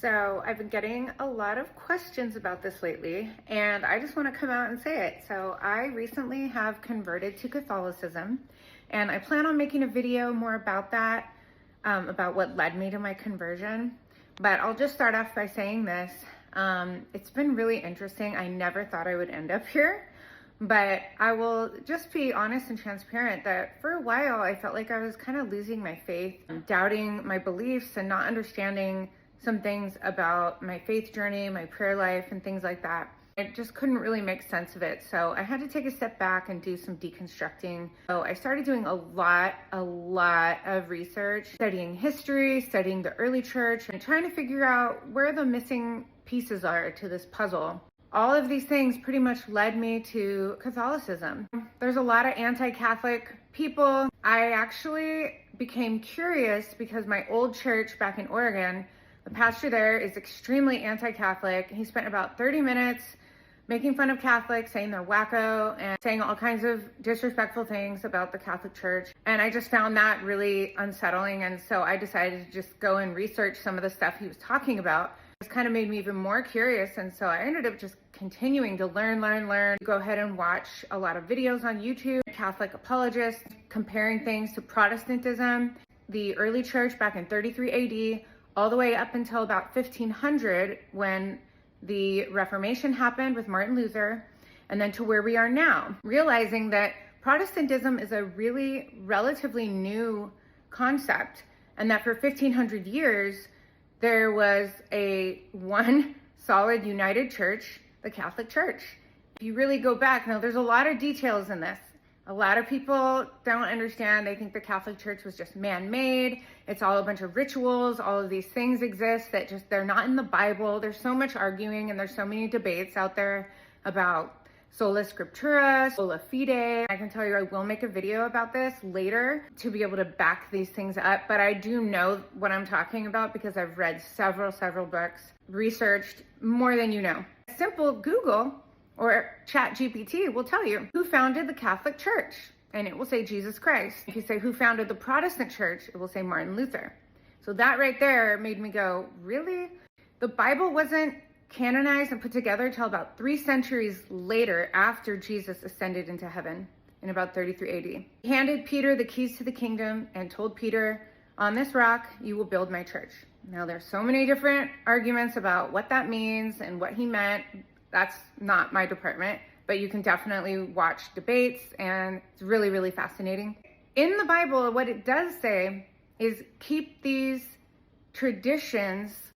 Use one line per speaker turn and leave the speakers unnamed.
So I've been getting a lot of questions about this lately, and I just want to come out and say it. So I recently have converted to Catholicism, and I plan on making a video more about that, about what led me to my conversion. But I'll just start off by saying this. It's been really interesting. I never thought I would end up here, but I will just be honest and transparent that for a while I felt like I was kind of losing my faith, doubting my beliefs and not understanding some things about my faith journey, my prayer life, and things like that. I just couldn't really make sense of it. So I had to take a step back and do some deconstructing. So I started doing a lot of research, studying history, studying the early church, and trying to figure out where the missing pieces are to this puzzle. All of these things pretty much led me to Catholicism. There's a lot of anti-Catholic people. I actually became curious because my old church back in Oregon, the pastor there is extremely anti-Catholic. He spent about 30 minutes making fun of Catholics, saying they're wacko, and saying all kinds of disrespectful things about the Catholic Church. And I just found that really unsettling. And so I decided to just go and research some of the stuff he was talking about. It kind of made me even more curious. And so I ended up just continuing to learn. Go ahead and watch a lot of videos on YouTube, Catholic apologists, comparing things to Protestantism, the early church back in 33 AD, all the way up until about 1500 when the Reformation happened with Martin Luther, and then to where we are now, realizing that Protestantism is a really relatively new concept, and that for 1500 years, there was one solid united church, the Catholic Church. If you really go back, now there's a lot of details in this. A lot of people don't understand. They think the Catholic Church was just man-made. It's all a bunch of rituals. All of these things exist that they're not in the Bible. There's so much arguing and there's so many debates out there about sola scriptura, sola fide. I can tell you I will make a video about this later to be able to back these things up, but I do know what I'm talking about because I've read several books, researched more than you know. Simple Google or ChatGPT will tell you who founded the Catholic Church, and it will say Jesus Christ. If you say who founded the Protestant Church, it will say Martin Luther. So that right there made me go, really? The Bible wasn't canonized and put together until about 3 centuries later, after Jesus ascended into heaven in about 33 AD. He handed Peter the keys to the kingdom and told Peter, on this rock, you will build my church. Now there's so many different arguments about what that means and what he meant. That's not my department, but you can definitely watch debates, and it's really fascinating. In the Bible, what it does say is keep these traditions